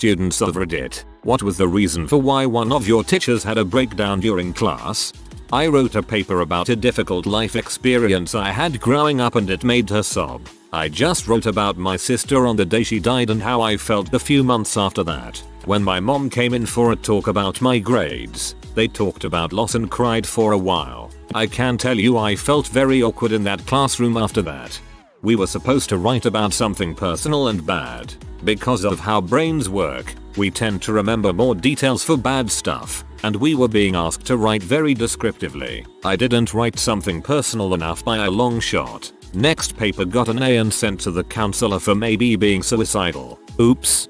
students of Reddit, what was the reason for why one of your teachers had a breakdown during class? I wrote a paper about a difficult life experience I had growing up and it made her sob. I just wrote about my sister on the day she died and how I felt the few months after that. When my mom came in for a talk about my grades, they talked about loss and cried for a while. I can tell you I felt very awkward in that classroom after that. We were supposed to write about something personal and bad. Because of how brains work, we tend to remember more details for bad stuff, and we were being asked to write very descriptively. I didn't write something personal enough by a long shot. Next paper got an A and sent to the counselor for maybe being suicidal. Oops.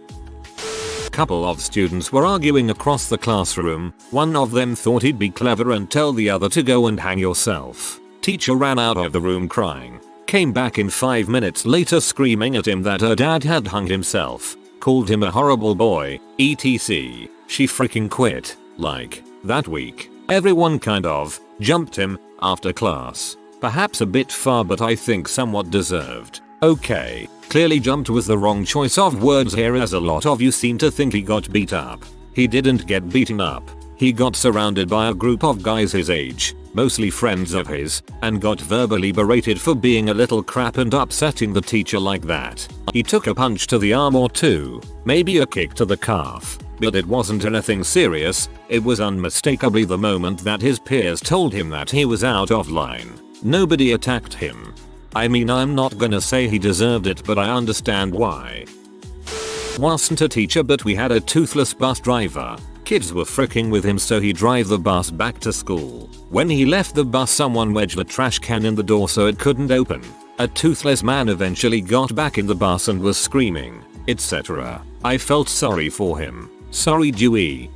Couple of students were arguing across the classroom. One of them thought he'd be clever and tell the other to go and hang yourself. Teacher ran out of the room crying. Came back in 5 minutes later screaming at him that her dad had hung himself. Called him a horrible boy, etc. She freaking quit. Like, that week. Everyone kind of jumped him after class. Perhaps a bit far, but I think somewhat deserved. Okay, clearly jumped was the wrong choice of words here, as a lot of you seem to think he got beat up. He didn't get beaten up. He got surrounded by a group of guys his age, mostly friends of his, and got verbally berated for being a little crap and upsetting the teacher like that. He took a punch to the arm or two, maybe a kick to the calf, but it wasn't anything serious. It was unmistakably the moment that his peers told him that he was out of line. Nobody attacked him. I mean, I'm not gonna say he deserved it, but I understand why. Wasn't a teacher, but we had a toothless bus driver. Kids were fricking with him, so he drove the bus back to school. When he left the bus, someone wedged a trash can in the door so it couldn't open. A toothless man eventually got back in the bus and was screaming, etc. I felt sorry for him. Sorry, Dewey.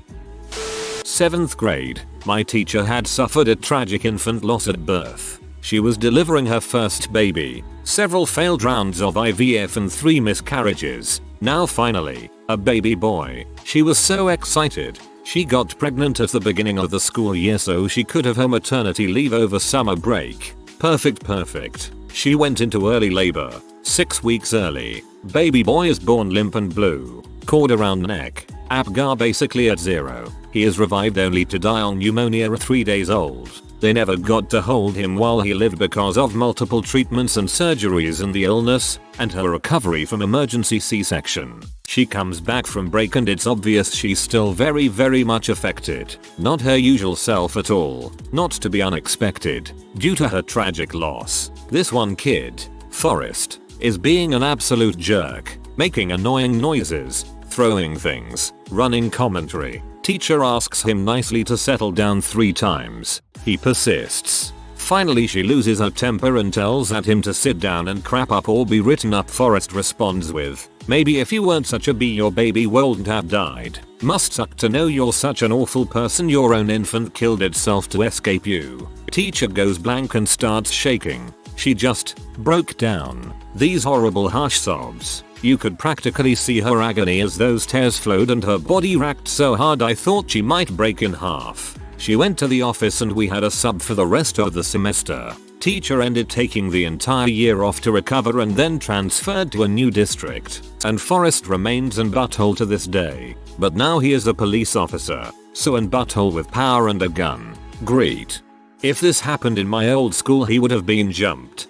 7th grade, my teacher had suffered a tragic infant loss at birth. She was delivering her first baby, several failed rounds of IVF and 3 miscarriages. Now finally, a baby boy. She was so excited. She got pregnant at the beginning of the school year so she could have her maternity leave over summer break. Perfect. She went into early labor, 6 weeks early. Baby boy is born limp and blue. Cord around neck. Apgar basically at 0. He is revived only to die on pneumonia at 3 days old. They never got to hold him while he lived because of multiple treatments and surgeries and the illness, and her recovery from emergency C-section. She comes back from break and it's obvious she's still very much affected. Not her usual self at all. Not to be unexpected, due to her tragic loss. This one kid, Forrest, is being an absolute jerk, making annoying noises, throwing things, running commentary. Teacher asks him nicely to settle down 3 times. He persists. Finally she loses her temper and tells at him to sit down and crap up or be written up. Forrest responds with, maybe if you weren't such a bee your baby wouldn't have died. Must suck to know you're such an awful person, your own infant killed itself to escape you. Teacher goes blank and starts shaking. She just broke down. These horrible harsh sobs. You could practically see her agony as those tears flowed and her body racked so hard I thought she might break in half. She went to the office and we had a sub for the rest of the semester. Teacher ended taking the entire year off to recover and then transferred to a new district. And Forrest remains in butthole to this day. But now he is a police officer, so in butthole with power and a gun. Great. If this happened in my old school he would have been jumped.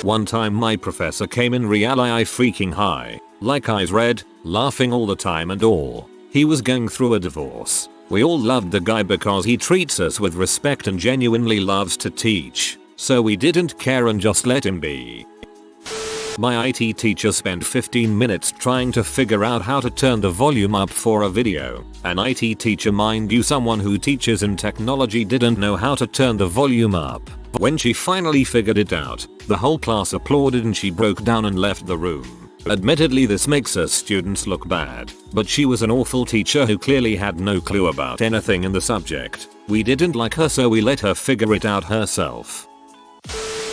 One time my professor came in real eye freaking high, like eyes red, laughing all the time and all. He was going through a divorce. We all loved the guy because he treats us with respect and genuinely loves to teach, so we didn't care and just let him be. My IT teacher spent 15 minutes trying to figure out how to turn the volume up for a video. An IT teacher, mind you, someone who teaches in technology, didn't know how to turn the volume up. When she finally figured it out, the whole class applauded and she broke down and left the room. Admittedly this makes us students look bad, but she was an awful teacher who clearly had no clue about anything in the subject. We didn't like her so we let her figure it out herself.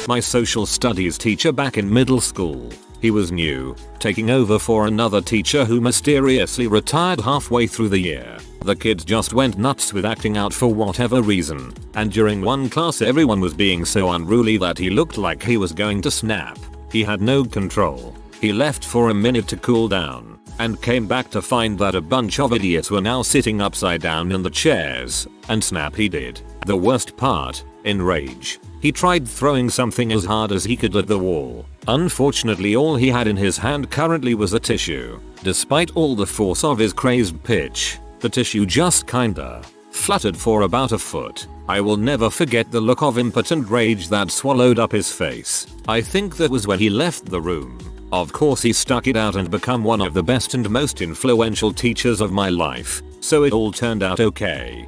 My social studies teacher back in middle school. He was new, taking over for another teacher who mysteriously retired halfway through the year. The kids just went nuts with acting out for whatever reason, and during one class everyone was being so unruly that he looked like he was going to snap. He had no control. He left for a minute to cool down. and came back to find that a bunch of idiots were now sitting upside down in the chairs, and snap he did. The worst part, in rage, he tried throwing something as hard as he could at the wall. Unfortunately, all he had in his hand currently was a tissue. Despite all the force of his crazed pitch, the tissue just kinda fluttered for about a foot. I will never forget the look of impotent rage that swallowed up his face. I think that was when he left the room. Of course he stuck it out and became one of the best and most influential teachers of my life, so it all turned out okay.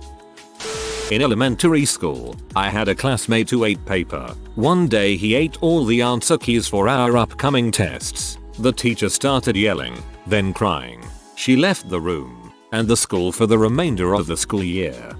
In elementary school, I had a classmate who ate paper. One day he ate all the answer keys for our upcoming tests. The teacher started yelling, then crying. She left the room and the school for the remainder of the school year.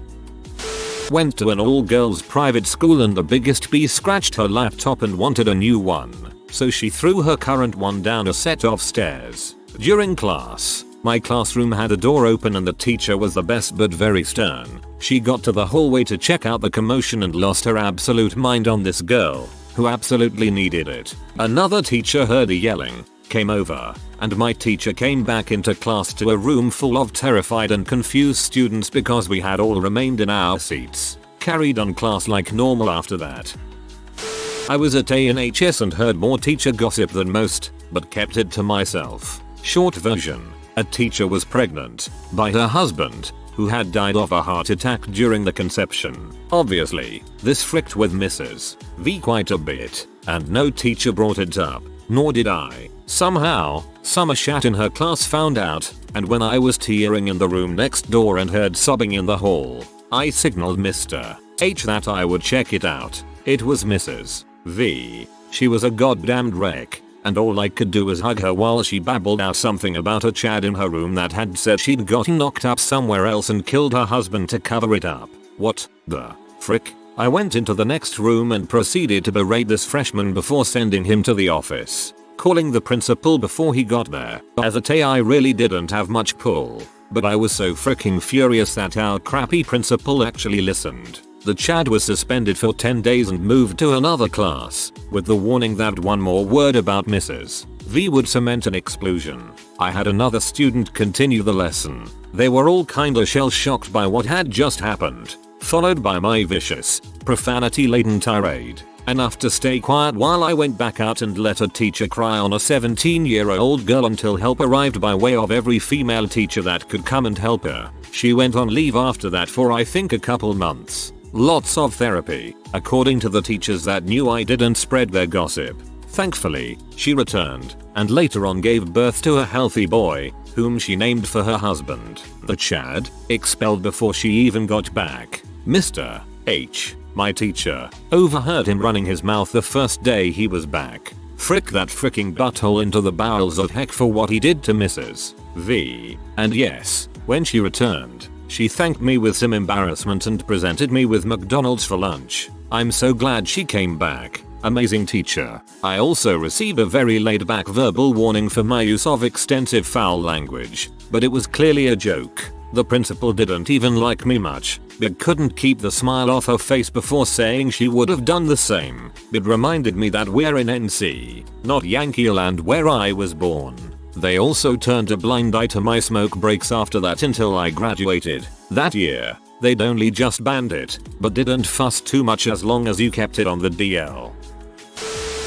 Went to an all-girls private school and the biggest bee scratched her laptop and wanted a new one, so she threw her current one down a set of stairs. During class, my classroom had a door open and the teacher was the best but very stern. She got to the hallway to check out the commotion and lost her absolute mind on this girl, who absolutely needed it. Another teacher heard the yelling, came over, and my teacher came back into class to a room full of terrified and confused students because we had all remained in our seats. Carried on class like normal after that. I was at ANHS and heard more teacher gossip than most, but kept it to myself. Short version, a teacher was pregnant by her husband, who had died of a heart attack during the conception. Obviously, this fricked with Mrs. V quite a bit, and no teacher brought it up, nor did I. Somehow, some shat in her class found out, and when I was tearing in the room next door and heard sobbing in the hall, I signaled Mr. H that I would check it out. It was Mrs. V. She was a goddamned wreck, and all I could do was hug her while she babbled out something about a Chad in her room that had said she'd gotten knocked up somewhere else and killed her husband to cover it up. What the frick? I went into the next room and proceeded to berate this freshman before sending him to the office, calling the principal before he got there. As a Tay, I really didn't have much pull, but I was so freaking furious that our crappy principal actually listened. The Chad was suspended for 10 days and moved to another class, with the warning that one more word about Mrs. V would cement an explosion. I had another student continue the lesson. They were all kinda shell-shocked by what had just happened, followed by my vicious, profanity-laden tirade. Enough to stay quiet while I went back out and let a teacher cry on a 17-year-old girl until help arrived by way of every female teacher that could come and help her. She went on leave after that for I think a couple months. Lots of therapy, according to the teachers that knew I didn't spread their gossip. Thankfully, she returned, and later on gave birth to a healthy boy, whom she named for her husband. The Chad, expelled before she even got back. Mr. H, my teacher, overheard him running his mouth the first day he was back. Frick that fricking butthole into the bowels of heck for what he did to Mrs. V. And yes, when she returned, she thanked me with some embarrassment and presented me with McDonald's for lunch. I'm so glad she came back. Amazing teacher. I also received a very laid-back verbal warning for my use of extensive foul language, but it was clearly a joke. The principal didn't even like me much, but couldn't keep the smile off her face before saying she would have done the same. It reminded me that we're in NC, not Yankee land where I was born. They also turned a blind eye to my smoke breaks after that until I graduated. That year, they'd only just banned it, but didn't fuss too much as long as you kept it on the DL.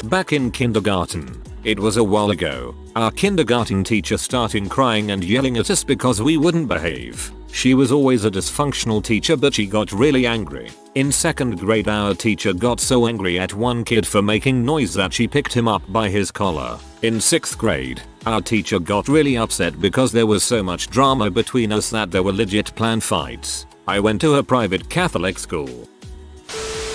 Back in kindergarten, it was a while ago, our kindergarten teacher started crying and yelling at us because we wouldn't behave. She was always a dysfunctional teacher, but she got really angry. In 2nd grade, our teacher got so angry at one kid for making noise that she picked him up by his collar. In 6th grade, our teacher got really upset because there was so much drama between us that there were legit planned fights. I went to a private Catholic school.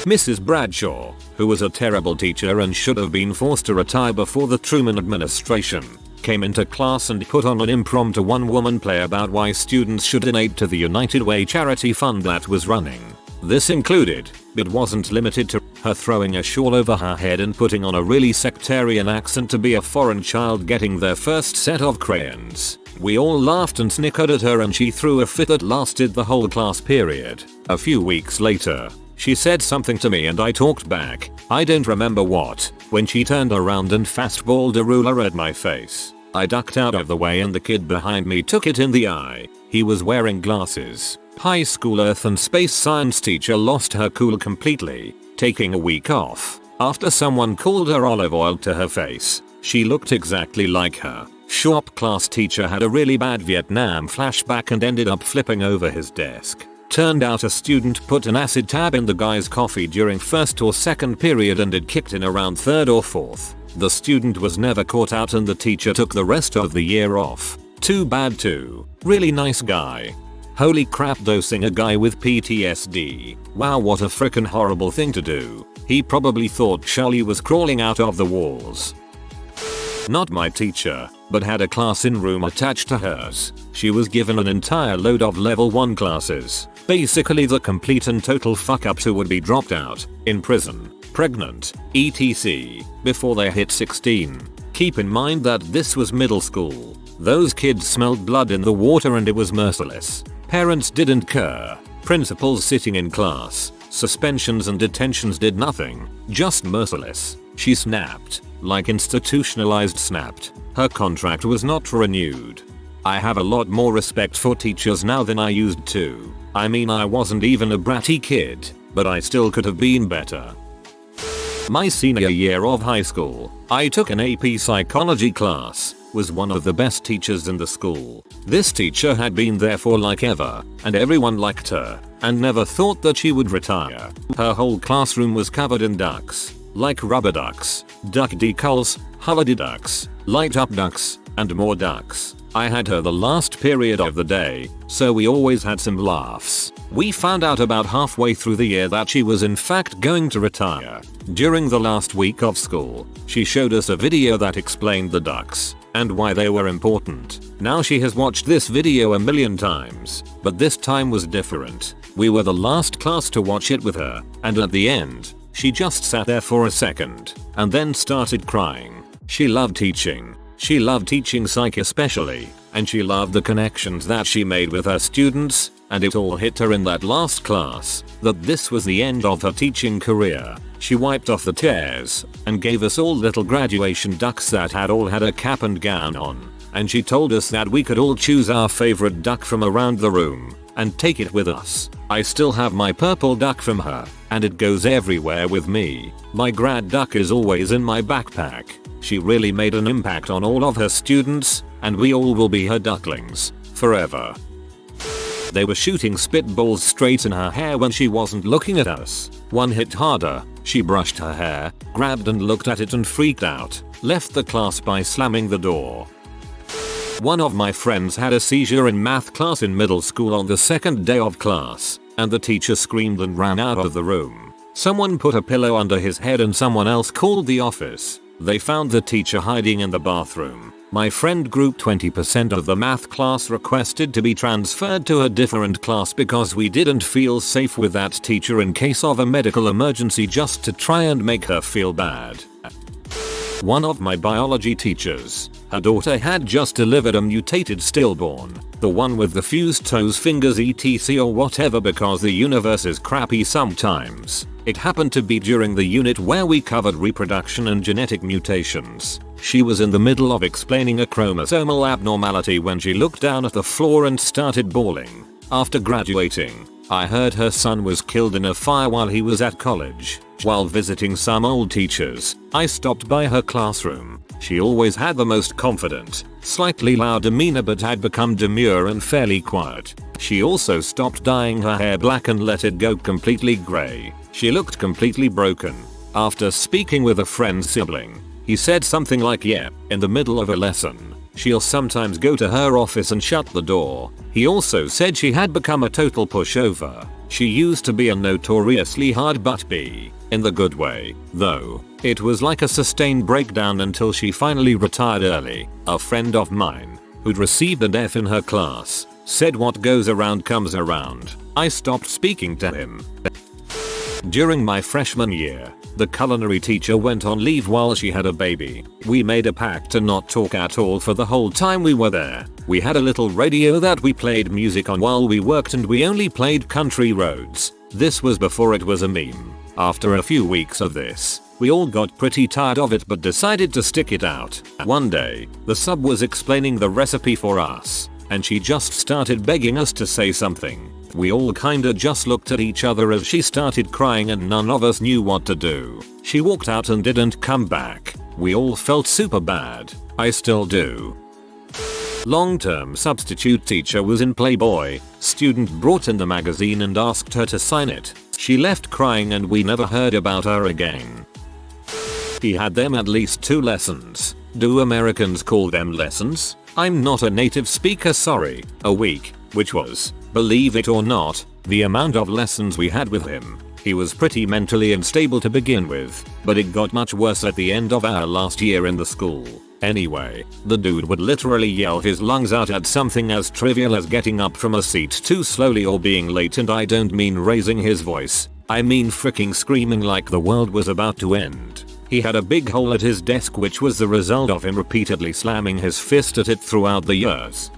Mrs. Bradshaw, who was a terrible teacher and should have been forced to retire before the Truman administration, came into class and put on an impromptu one-woman play about why students should donate to the United Way charity fund that was running. This included, but wasn't limited to, her throwing a shawl over her head and putting on a really sectarian accent to be a foreign child getting their first set of crayons. We all laughed and snickered at her and she threw a fit that lasted the whole class period. A few weeks later, she said something to me and I talked back. I don't remember what, when she turned around and fastballed a ruler at my face. I ducked out of the way and the kid behind me took it in the eye. He was wearing glasses. High school earth and space science teacher lost her cool completely, taking a week off after someone called her olive oil to her face. She looked exactly like her. Shop class teacher had a really bad Vietnam flashback and ended up flipping over his desk. Turned out a student put an acid tab in the guy's coffee during first or second period and it kicked in around third or fourth. The student was never caught out and the teacher took the rest of the year off. Too bad too. Really nice guy. Holy crap, dosing a guy with PTSD. Wow, what a frickin' horrible thing to do. He probably thought Charlie was crawling out of the walls. Not my teacher, but had a class in room attached to hers. She was given an entire load of level 1 classes. Basically the complete and total fuck ups who would be dropped out, in prison, pregnant, etc. before they hit 16. Keep in mind that this was middle school. Those kids smelled blood in the water and it was merciless. Parents didn't care. Principals sitting in class. Suspensions and detentions did nothing. Just merciless. She snapped. Like institutionalized snapped. Her contract was not renewed. I have a lot more respect for teachers now than I used to. I mean, I wasn't even a bratty kid, but I still could have been better. My senior year of high school, I took an AP psychology class. Was one of the best teachers in the school. This teacher had been there for like ever, and everyone liked her, and never thought that she would retire. Her whole classroom was covered in ducks. Like rubber ducks, duck decals, holiday ducks, light up ducks, and more ducks. I had her the last period of the day, so we always had some laughs. We found out about halfway through the year that she was in fact going to retire. During the last week of school, she showed us a video that explained the ducks and why they were important. Now she has watched this video a million times, but this time was different. We were the last class to watch it with her, and at the end, she just sat there for a second, and then started crying. She loved teaching. She loved teaching psych especially, and she loved the connections that she made with her students, and it all hit her in that last class that this was the end of her teaching career. She wiped off the tears and gave us all little graduation ducks that had all had a cap and gown on, and she told us that we could all choose our favorite duck from around the room and take it with us. I still have my purple duck from her, and it goes everywhere with me. My grad duck is always in my backpack. She really made an impact on all of her students, and we all will be her ducklings forever. They were shooting spitballs straight in her hair when she wasn't looking at us. One hit harder. She brushed her hair, grabbed and looked at it and freaked out. Left the class by slamming the door. One of my friends had a seizure in math class in middle school on the second day of class, and the teacher screamed and ran out of the room. Someone put a pillow under his head and someone else called the office. They found the teacher hiding in the bathroom. My friend group 20% of the math class requested to be transferred to a different class because we didn't feel safe with that teacher in case of a medical emergency, just to try and make her feel bad. One of my biology teachers, her daughter had just delivered a mutated stillborn, the one with the fused toes, fingers, etc or whatever, because the universe is crappy sometimes. It happened to be during the unit where we covered reproduction and genetic mutations. She was in the middle of explaining a chromosomal abnormality when she looked down at the floor and started bawling. After graduating, I heard her son was killed in a fire while he was at college. While visiting some old teachers, I stopped by her classroom. She always had the most confident, slightly loud demeanor but had become demure and fairly quiet. She also stopped dyeing her hair black and let it go completely grey. She looked completely broken. After speaking with a friend's sibling, he said something like, "Yeah, in the middle of a lesson, she'll sometimes go to her office and shut the door." He also said she had become a total pushover. She used to be a notoriously hard butt bee, in the good way, though. It was like a sustained breakdown until she finally retired early. A friend of mine, who'd received an F in her class, said what goes around comes around. I stopped speaking to him. During my freshman year, the culinary teacher went on leave while she had a baby. We made a pact to not talk at all for the whole time we were there. We had a little radio that we played music on while we worked, and we only played Country Roads. This was before it was a meme. After a few weeks of this, We all got pretty tired of it but decided to stick it out. One day, the sub was explaining the recipe for us, and she just started begging us to say something. We all kinda just looked at each other as she started crying and none of us knew what to do. She walked out and didn't come back. We all felt super bad. I still do. Long-term substitute teacher was in Playboy. Student brought in the magazine and asked her to sign it. She left crying and we never heard about her again. He had them at least 2 lessons. Do Americans call them lessons? I'm not a native speaker, sorry. A week, which was, believe it or not, the amount of lessons we had with him. He was pretty mentally unstable to begin with, but it got much worse at the end of our last year in the school. Anyway, the dude would literally yell his lungs out at something as trivial as getting up from a seat too slowly or being late, and I don't mean raising his voice. I mean freaking screaming like the world was about to end. He had a big hole at his desk which was the result of him repeatedly slamming his fist at it throughout the years.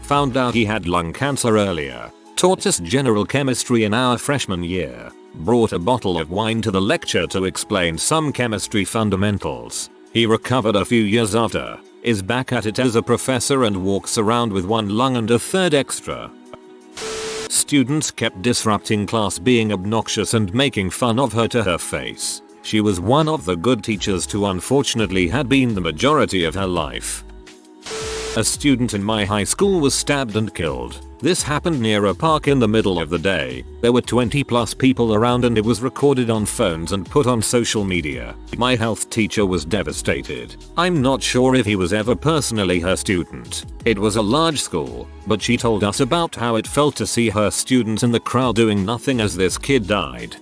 Found out he had lung cancer earlier. Taught us general chemistry in our freshman year. Brought a bottle of wine to the lecture to explain some chemistry fundamentals. He recovered a few years after, is back at it as a professor and walks around with 1 lung and a 3rd extra. Students kept disrupting class, being obnoxious and making fun of her to her face. She was one of the good teachers who unfortunately had been the majority of her life. A student in my high school was stabbed and killed. This happened near a park in the middle of the day. There were 20+ people around and it was recorded on phones and put on social media. My health teacher was devastated. I'm not sure if he was ever personally her student. It was a large school, but she told us about how it felt to see her students in the crowd doing nothing as this kid died.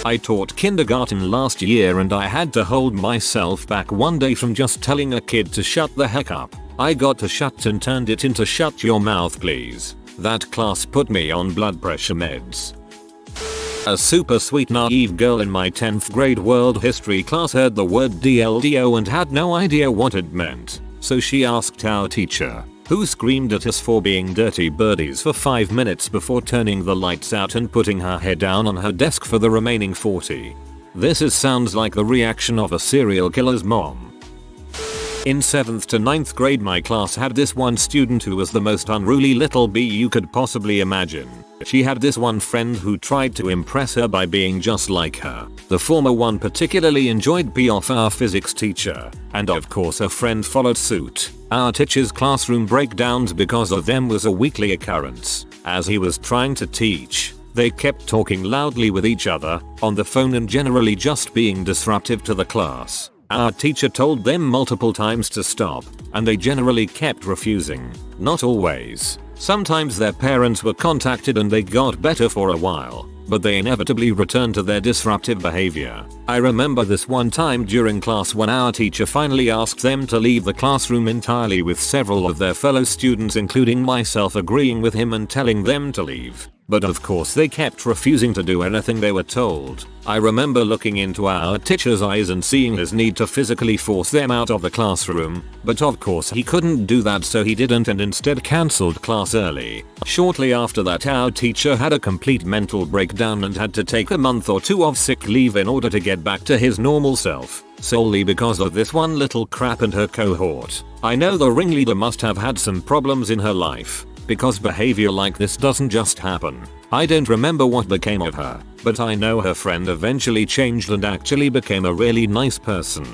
I taught kindergarten last year and I had to hold myself back one day from just telling a kid to shut the heck up. I got to shut and turned it into shut your mouth please. That class put me on blood pressure meds. A super sweet naive girl in my 10th grade world history class heard the word DLDO and had no idea what it meant. So she asked our teacher, who screamed at us for being dirty birdies for 5 minutes before turning the lights out and putting her head down on her desk for the remaining 40. This sounds like the reaction of a serial killer's mom. In 7th to 9th grade my class had this one student who was the most unruly little bee you could possibly imagine. She had this one friend who tried to impress her by being just like her. The former one particularly enjoyed pee off our physics teacher, and of course her friend followed suit. Our teacher's classroom breakdowns because of them was a weekly occurrence. As he was trying to teach, they kept talking loudly with each other, on the phone, and generally just being disruptive to the class. Our teacher told them multiple times to stop, and they generally kept refusing. Not always. Sometimes their parents were contacted and they got better for a while, but they inevitably returned to their disruptive behavior. I remember this one time during class when our teacher finally asked them to leave the classroom entirely, with several of their fellow students including myself agreeing with him and telling them to leave. But of course they kept refusing to do anything they were told. I remember looking into our teacher's eyes and seeing his need to physically force them out of the classroom, but of course he couldn't do that, so he didn't and instead cancelled class early. Shortly after that our teacher had a complete mental breakdown and had to take a month or 2 of sick leave in order to get back to his normal self, solely because of this one little crap and her cohort. I know the ringleader must have had some problems in her life, because behavior like this doesn't just happen. I don't remember what became of her, but I know her friend eventually changed and actually became a really nice person.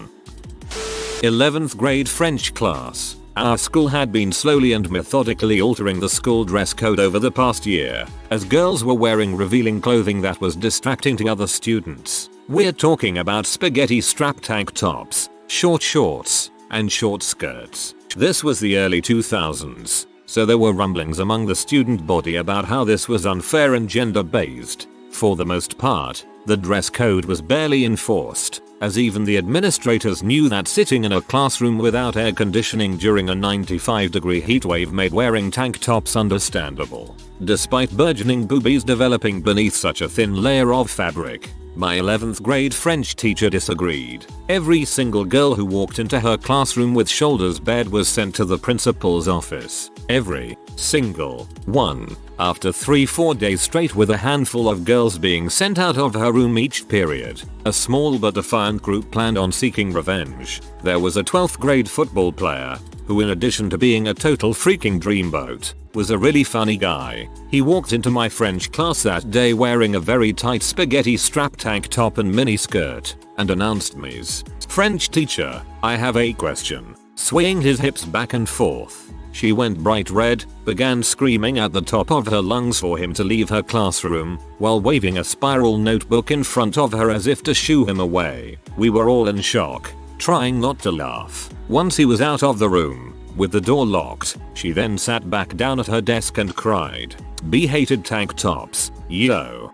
11th grade French class. Our school had been slowly and methodically altering the school dress code over the past year, as girls were wearing revealing clothing that was distracting to other students. We're talking about spaghetti strap tank tops, short shorts, and short skirts. This was the early 2000s. So there were rumblings among the student body about how this was unfair and gender-based. For the most part, the dress code was barely enforced, as even the administrators knew that sitting in a classroom without air conditioning during a 95-degree heatwave made wearing tank tops understandable. Despite burgeoning boobies developing beneath such a thin layer of fabric, my 11th grade French teacher disagreed. Every single girl who walked into her classroom with shoulders bared was sent to the principal's office. Every single one. After 3-4 days straight with a handful of girls being sent out of her room each period, a small but defiant group planned on seeking revenge. There was a 12th grade football player who, in addition to being a total freaking dreamboat, was a really funny guy. He walked into my French class that day wearing a very tight spaghetti strap tank top and mini skirt and announced me's French teacher, I have a question. Swaying his hips back and forth, she went bright red, began screaming at the top of her lungs for him to leave her classroom, while waving a spiral notebook in front of her as if to shoo him away. We were all in shock, trying not to laugh. Once he was out of the room, with the door locked, she then sat back down at her desk and cried, "B hated tank tops, yo."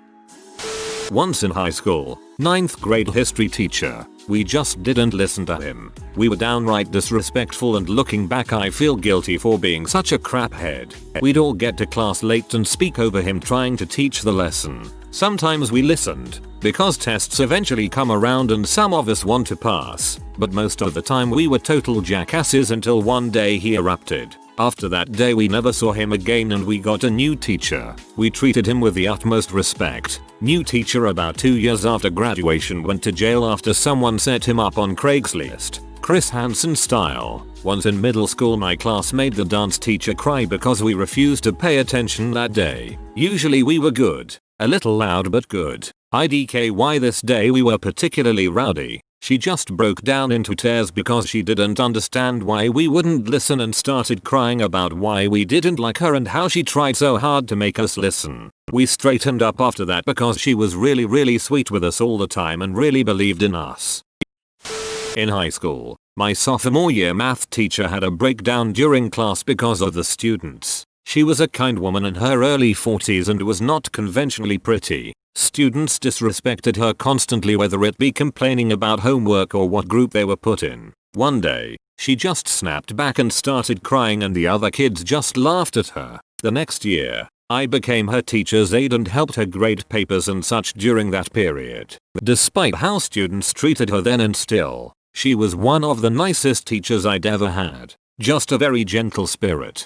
Once in high school, 9th grade history teacher, we just didn't listen to him. We were downright disrespectful, and looking back I feel guilty for being such a craphead. We'd all get to class late and speak over him trying to teach the lesson. Sometimes we listened, because tests eventually come around and some of us want to pass, but most of the time we were total jackasses until one day he erupted. After that day we never saw him again and we got a new teacher. We treated him with the utmost respect. New teacher about 2 years after graduation went to jail after someone set him up on Craigslist, Chris Hansen style. Once in middle school my class made the dance teacher cry because we refused to pay attention that day. Usually we were good. A little loud but good. IDKY this day we were particularly rowdy. She just broke down into tears because she didn't understand why we wouldn't listen and started crying about why we didn't like her and how she tried so hard to make us listen. We straightened up after that because she was really sweet with us all the time and really believed in us. In high school, my sophomore year math teacher had a breakdown during class because of the students. She was a kind woman in her early 40s and was not conventionally pretty. Students disrespected her constantly, whether it be complaining about homework or what group they were put in. One day, she just snapped back and started crying and the other kids just laughed at her. The next year, I became her teacher's aide and helped her grade papers and such during that period. Despite how students treated her then and still, she was one of the nicest teachers I'd ever had. Just a very gentle spirit.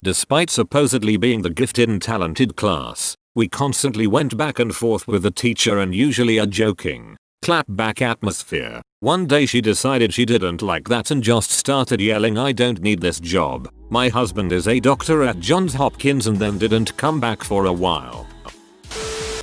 Despite supposedly being the gifted and talented class, we constantly went back and forth with the teacher and usually a joking, clap-back atmosphere. One day she decided she didn't like that and just started yelling, "I don't need this job. My husband is a doctor at Johns Hopkins," and then didn't come back for a while.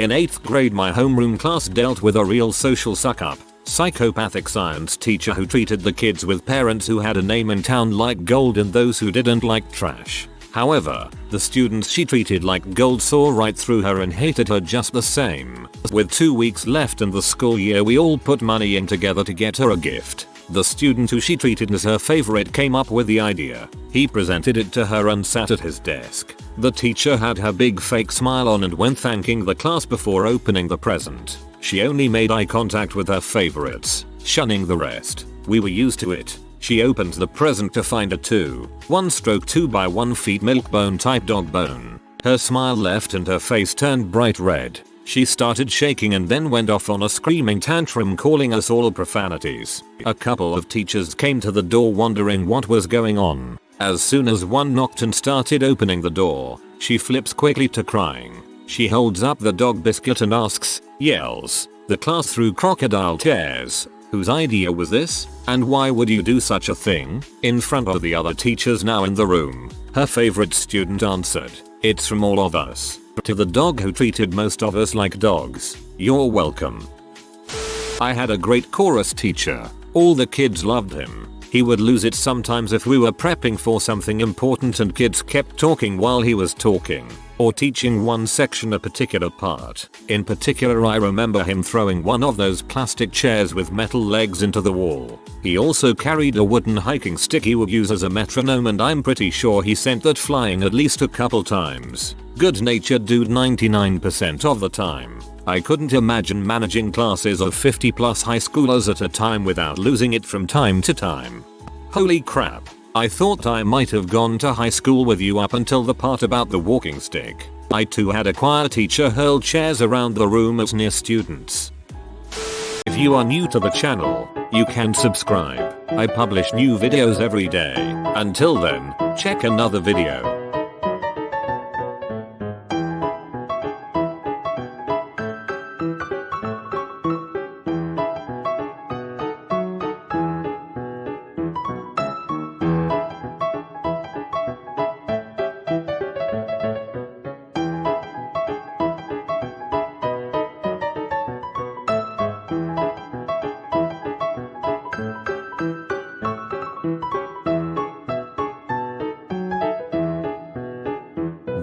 In 8th grade my homeroom class dealt with a real social suck-up, psychopathic science teacher who treated the kids with parents who had a name in town like gold and those who didn't like trash. However, the students she treated like gold saw right through her and hated her just the same. With 2 weeks left in the school year we all put money in together to get her a gift. The student who she treated as her favorite came up with the idea. He presented it to her and sat at his desk. The teacher had her big fake smile on and went thanking the class before opening the present. She only made eye contact with her favorites, shunning the rest. We were used to it. She opened the present to find a 1-stroke 2x1 feet milk bone type dog bone. Her smile left and her face turned bright red. She started shaking and then went off on a screaming tantrum, calling us all profanities. A couple of teachers came to the door wondering what was going on. As soon as one knocked and started opening the door, she flips quickly to crying. She holds up the dog biscuit and yells, the class through crocodile tears. Whose idea was this? And why would you do such a thing? In front of the other teachers now in the room, her favorite student answered, "It's from all of us." To the dog who treated most of us like dogs, "You're welcome." I had a great chorus teacher. All the kids loved him. He would lose it sometimes if we were prepping for something important and kids kept talking while he was talking, or teaching one section a particular part. In particular I remember him throwing one of those plastic chairs with metal legs into the wall. He also carried a wooden hiking stick he would use as a metronome, and I'm pretty sure he sent that flying at least a couple times. Good-natured dude 99% of the time. I couldn't imagine managing classes of 50 plus high schoolers at a time without losing it from time to time. Holy crap. I thought I might have gone to high school with you up until the part about the walking stick. I too had a choir teacher hurl chairs around the room as near students. If you are new to the channel, you can subscribe. I publish new videos every day. Until then, check another video.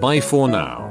Bye for now.